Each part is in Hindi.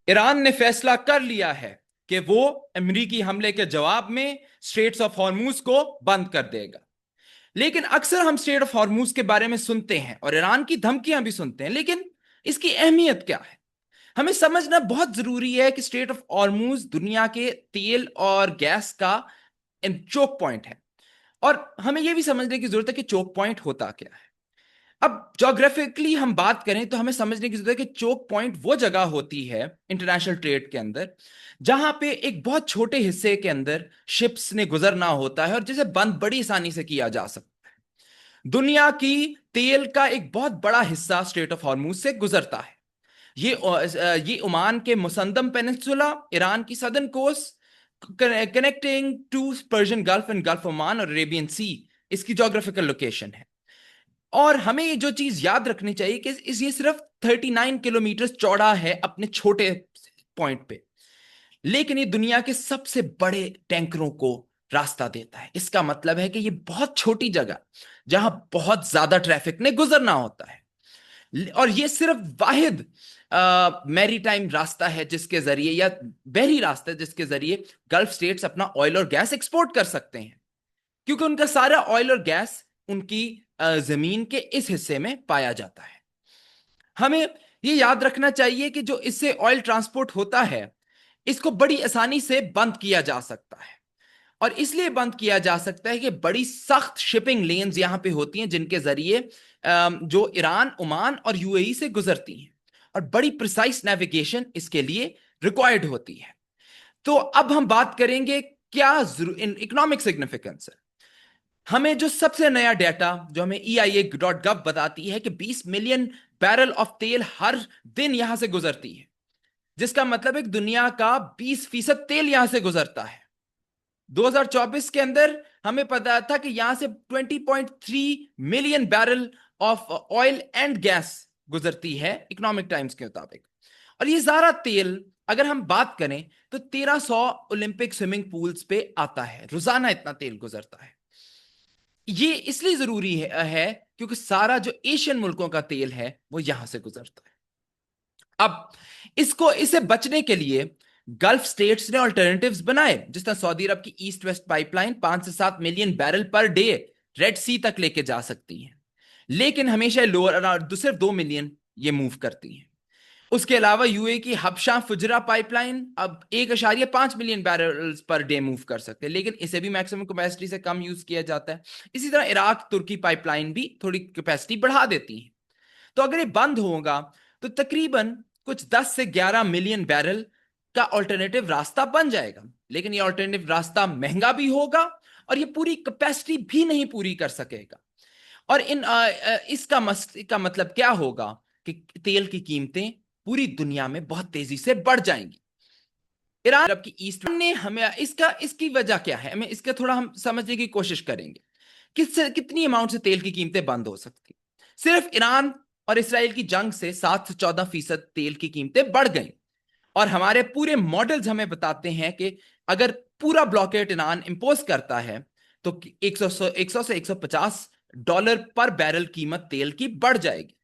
ईरान ने फैसला कर लिया है कि वो अमेरिकी हमले के जवाब में स्ट्रेट्स ऑफ हॉर्मूज को बंद कर देगा। लेकिन अक्सर हम स्ट्रेट ऑफ हॉर्मूज के बारे में सुनते हैं और ईरान की धमकियां भी सुनते हैं, लेकिन इसकी अहमियत क्या है? हमें समझना बहुत जरूरी है कि स्ट्रेट ऑफ हॉर्मूज दुनिया के तेल और गैस का चोक पॉइंट है। और हमें यह भी समझने की जरूरत है कि चोक पॉइंट होता क्या है। अब जोग्राफिकली हम बात करें तो हमें समझने की जरूरत है कि चोक पॉइंट वो जगह होती है इंटरनेशनल ट्रेड के अंदर जहां पे एक बहुत छोटे हिस्से के अंदर शिप्स ने गुजरना होता है और जिसे बंद बड़ी आसानी से किया जा सकता है। दुनिया की तेल का एक बहुत बड़ा हिस्सा स्ट्रेट ऑफ हॉर्मूज से गुजरता है। ये ओमान के मुसंदम पेनिनसुला, ईरान की southern coast connecting to Persian gulf and gulf Oman और अरेबियन सी इसकी जोग्राफिकल लोकेशन है। और हमें ये जो चीज याद रखनी चाहिए कि ये सिर्फ 39 किलोमीटर चौड़ा है अपने छोटे पॉइंट पे, लेकिन ये दुनिया के सबसे बड़े टैंकरों को रास्ता देता है। इसका मतलब है कि ये बहुत छोटी जगह जहां बहुत ज्यादा ट्रैफिक ने गुजरना होता है। और ये सिर्फ वाहिद मैरीटाइम रास्ता है जिसके जरिए, या बहरी रास्ता है जिसके जरिए गल्फ स्टेट्स अपना ऑयल और गैस एक्सपोर्ट कर सकते हैं, क्योंकि उनका सारा ऑयल और गैस उनकी जमीन के इस हिस्से में पाया जाता है। हमें यह याद रखना चाहिए कि जो इससे ऑयल ट्रांसपोर्ट होता है इसको बड़ी आसानी से बंद किया जा सकता है। और इसलिए बंद किया जा सकता है कि बड़ी सख्त शिपिंग लेन्स यहां पे होती हैं जिनके जरिए जो ईरान, ओमान और यूएई से गुजरती हैं, और बड़ी प्रिसाइज नेविगेशन इसके लिए रिक्वायर्ड होती है। तो अब हम बात करेंगे क्या इकोनॉमिक सिग्निफिकेंस है। हमें जो सबसे नया डाटा जो हमें EIA.gov बताती है कि 20 मिलियन बैरल ऑफ तेल हर दिन यहां से गुजरती है, जिसका मतलब है दुनिया का 20% तेल यहां से गुजरता है। 2024 के अंदर हमें पता था कि यहां से 20.3 million barrel of oil and gas गुजरती है इकोनॉमिक टाइम्स के मुताबिक। और ये सारा तेल अगर हम बात करें तो 1300 ओलंपिक स्विमिंग पूल्स पे आता है, रोजाना इतना तेल गुजरता है। ये इसलिए जरूरी है क्योंकि सारा जो एशियन मुल्कों का तेल है वो यहां से गुजरता है। अब इसे बचने के लिए गल्फ स्टेट्स ने ऑल्टरनेटिव्स बनाए, जिस तरह सऊदी अरब की ईस्ट वेस्ट पाइपलाइन 5 से 7 million barrel per day Red Sea तक लेके जा सकती है, लेकिन हमेशा लोअर सिर्फ 2 मिलियन ये मूव करती है। उसके अलावा यूए की हबशा फुजरा पाइपलाइन अब 1.5 million barrel per day move कर सकते हैं, लेकिन इसे भी मैक्सिमम कैपेसिटी से कम यूज किया जाता है। इसी तरह इराक तुर्की पाइपलाइन भी थोड़ी कैपेसिटी बढ़ा देती है। तो अगर ये बंद होगा तो तकरीबन कुछ 10 से 11 मिलियन बैरल का ऑल्टरनेटिव रास्ता बन जाएगा, लेकिन ये ऑल्टरनेटिव रास्ता महंगा भी होगा और ये पूरी कैपेसिटी भी नहीं पूरी कर सकेगा। और इसका मतलब क्या होगा कि तेल की कीमतें पूरी दुनिया में बहुत तेजी से बढ़ जाएंगी। ईरान अरब की ईस्ट ने हमें इसकी वजह क्या है, हमें इसका थोड़ा हम समझने की कोशिश करेंगे। कितनी अमाउंट से तेल की कीमतें बंद हो सकती। सिर्फ ईरान और इसराइल की जंग से 7 से 14% तेल की कीमतें बढ़ गई। और हमारे पूरे मॉडल्स हमें बताते हैं कि अगर पूरा ब्लॉकेट ईरान इंपोज करता है तो 100 से $150 पर बैरल कीमत तेल की बढ़ जाएगी।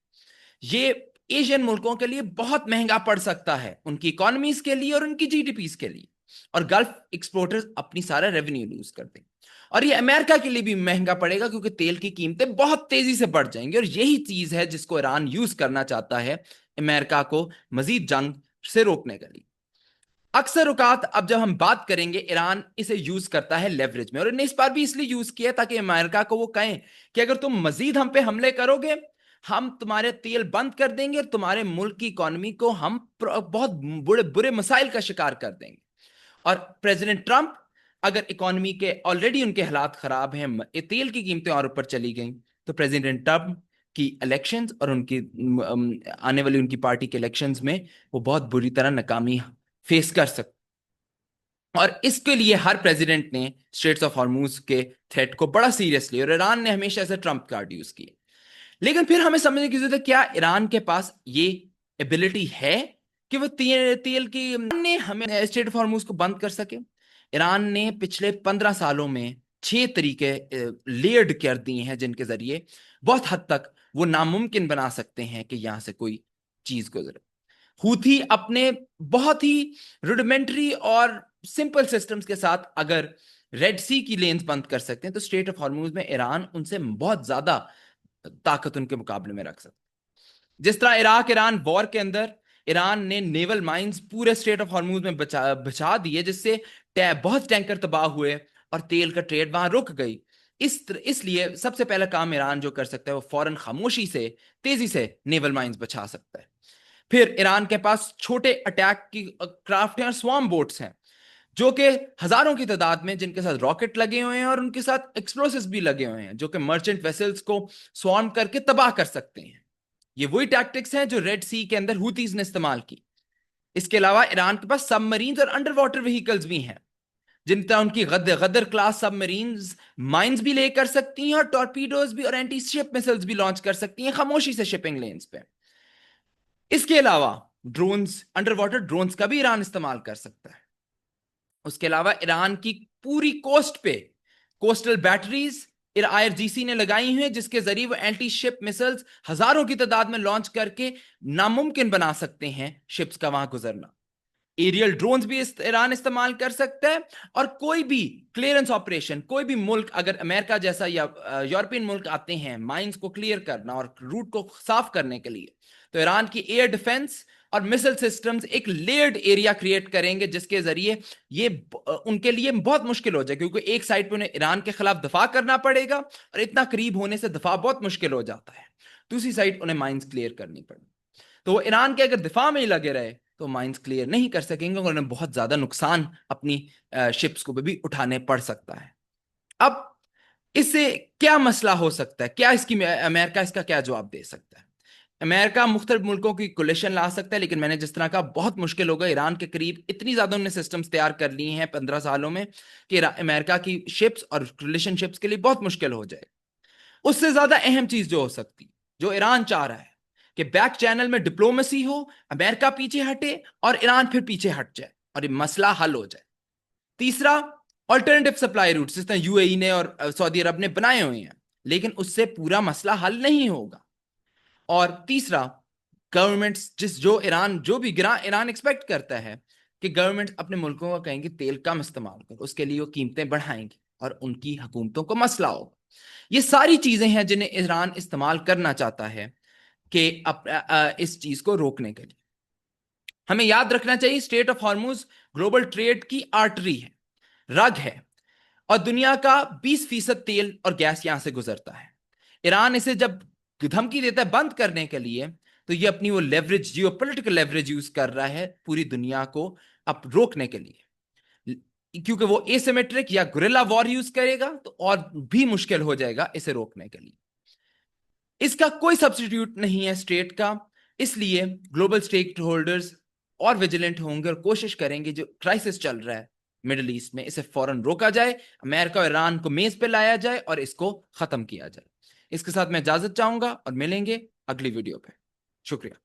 ये एशियन मुल्कों के लिए बहुत महंगा पड़ सकता है, उनकी इकोनॉमीज के लिए और उनकी जीडीपीज के लिए। और गल्फ एक्सपोर्टर्स अपनी सारा रेवेन्यू लूज कर देंगे। और ये अमेरिका के लिए भी महंगा पड़ेगा क्योंकि तेल की कीमतें बहुत तेजी से बढ़ जाएंगी। और यही चीज है जिसको ईरान यूज करना चाहता है अमेरिका को मजीद जंग से रोकने के लिए। अक्सर औकात अब जब हम बात करेंगे ईरान इसे यूज करता है लेवरेज में, और इन्हें इस बार भी इसलिए यूज किया ताकि अमेरिका को वो कहें कि अगर तुम मजीद हम पे हमले करोगे हम तुम्हारे तेल बंद कर देंगे और तुम्हारे मुल्क की इकोनॉमी को हम बहुत बुरे बुरे मसाइल का शिकार कर देंगे। और प्रेसिडेंट ट्रंप अगर इकोनॉमी के ऑलरेडी उनके हालात खराब हैं, तेल की कीमतें और ऊपर चली गई, तो प्रेसिडेंट ट्रंप की इलेक्शंस और उनकी आने वाली उनकी पार्टी के इलेक्शंस में वो बहुत बुरी तरह नाकामी फेस कर सकते। और इसके लिए हर प्रेसिडेंट ने स्ट्रेट्स ऑफ हॉर्मूज के थ्रेट को बड़ा सीरियसली, और ईरान ने हमेशा ऐसे ट्रंप कार्ड यूज किए। लेकिन फिर हमें समझने की जरूरत है क्या ईरान के पास ये एबिलिटी है कि वो तेल की ने हमें स्ट्रेट ऑफ हॉर्मूज को बंद कर सके। ईरान ने पिछले 15 सालों में 6 तरीके लेयर्ड कर दिए हैं जिनके जरिए बहुत हद तक वो नामुमकिन बना सकते हैं कि यहां से कोई चीज गुजरे। हूथी अपने बहुत ही रुडिमेंटरी और सिंपल सिस्टम्स के साथ अगर रेड सी की लेन्स बंद कर सकते हैं, तो स्ट्रेट ऑफ हॉर्मुज में ईरान उनसे बहुत ज्यादा ताकत उनके मुकाबले में रख सकता है। जिस तरह इराक ईरान वॉर के अंदर ईरान ने नेवल माइंस पूरे स्ट्रेट ऑफ हॉर्मुज में बचा दिए, जिससे बहुत टैंकर तबाह हुए और तेल का ट्रेड वहां रुक गई। इसलिए सबसे पहला काम ईरान जो कर सकता है वो फौरन खामोशी से तेजी से नेवल माइंस बचा सकता है। फिर ईरान के पास छोटे अटैक की क्राफ्ट हैं और स्वॉर्म बोट्स हैं, जो कि हजारों की तादाद में, जिनके साथ रॉकेट लगे हुए हैं और उनके साथ एक्सप्लोसिव्स भी लगे हुए हैं, जो कि मर्चेंट वेसल्स को स्वॉर्म करके तबाह कर सकते हैं। ये वही टैक्टिक्स हैं जो रेड सी के अंदर हूथीज ने इस्तेमाल की। इसके अलावा ईरान के पास सबमरीन्स और अंडर वाटर व्हीकल्स भी हैं, जिन तरह उनकी गदर क्लास सबमरीन्स माइंस भी ले कर सकती हैं और टॉर्पीडोज भी और एंटी शिप मिसाइल्स भी लॉन्च कर सकती हैं खामोशी से शिपिंग लेन्स पे। इसके अलावा ड्रोन्स, अंडर वाटर ड्रोन्स का भी ईरान इस्तेमाल कर सकता है। उसके अलावा ईरान की पूरी कोस्ट पे कोस्टल बैटरीज आईआरजीसी ने लगाई हुई है, जिसके जरिए वो एंटी शिप मिसाइल्स हजारों की तादाद में लॉन्च करके नामुमकिन बना सकते हैं शिप्स का वहां गुजरना। एरियल ड्रोन्स भी ईरान इस्तेमाल कर सकता है, और कोई भी क्लियरेंस ऑपरेशन, कोई भी मुल्क अगर अमेरिका जैसा या यूरोपियन मुल्क आते हैं माइंस को क्लियर करना और रूट को साफ करने के लिए, तो ईरान की एयर डिफेंस और मिसाइल सिस्टम्स एक लेयर्ड एरिया क्रिएट करेंगे, जिसके जरिए ये उनके लिए बहुत मुश्किल हो जाए, क्योंकि एक साइड पे उन्हें ईरान के खिलाफ दफा करना पड़ेगा और इतना करीब होने से दफा बहुत मुश्किल हो जाता है। दूसरी साइड उन्हें माइंस क्लियर करनी पड़ेगी। तो वो ईरान के अगर दिफा में ही लगे रहे तो माइंस क्लियर नहीं कर सकेंगे और उन्हें बहुत ज्यादा नुकसान अपनी शिप्स को भी उठाने पड़ सकता है। अब इससे क्या मसला हो सकता है, क्या इसकी अमेरिका इसका क्या जवाब दे सकता है? अमेरिका मुख्तलिफ मुल्कों की कोलिशन ला सकता है, लेकिन मैंने जिस तरह कहा बहुत मुश्किल होगा। ईरान के करीब इतनी ज्यादा उन्होंने सिस्टम्स तैयार कर लिए हैं 15 सालों में कि अमेरिका की शिप्स और रिलेशनशिप्स के लिए बहुत मुश्किल हो जाए। उससे ज्यादा अहम चीज जो हो सकती, जो ईरान चाह रहा है कि बैक चैनल में डिप्लोमेसी हो, अमेरिका पीछे हटे और ईरान फिर पीछे हट जाए और ये मसला हल हो जाए। तीसरा, ऑल्टरनेटिव सप्लाई रूट जिस तरह यूएई ने और सऊदी अरब ने बनाए हुए हैं, लेकिन उससे पूरा मसला हल नहीं होगा। और तीसरा, गवर्नमेंट्स जो ईरान जो भी ईरान एक्सपेक्ट करता है कि गवर्नमेंट अपने मुल्कों का कहेंगे तेल कम इस्तेमाल करो, उसके लिए वो कीमतें बढ़ाएंगे और उनकी हुकूमतों को मसला होगा। ये सारी चीजें हैं जिन्हें ईरान इस्तेमाल करना चाहता है कि इस चीज को रोकने के लिए। हमें याद रखना चाहिए straight of Hormuz global trade की आर्टरी है, रग है, और दुनिया का 20% तेल और गैस यहां से गुजरता है। ईरान इसे जब धमकी देता है बंद करने के लिए, तो ये अपनी वो लेवरेज, जियोपॉलिटिकल लेवरेज यूज कर रहा है पूरी दुनिया को अब रोकने के लिए, क्योंकि वो एसिमेट्रिक या गुरिल्ला वॉर यूज करेगा तो और भी मुश्किल हो जाएगा इसे रोकने के लिए। इसका कोई सब्स्टिट्यूट नहीं है स्टेट का, इसलिए ग्लोबल स्टेक होल्डर्स और विजिलेंट होंगे और कोशिश करेंगे जो क्राइसिस चल रहा है मिडिल ईस्ट में, इसे फौरन रोका जाए, अमेरिका और ईरान को मेज पे लाया जाए और इसको खत्म किया जाए। इसके साथ मैं इजाजत चाहूंगा और मिलेंगे अगली वीडियो पे। शुक्रिया।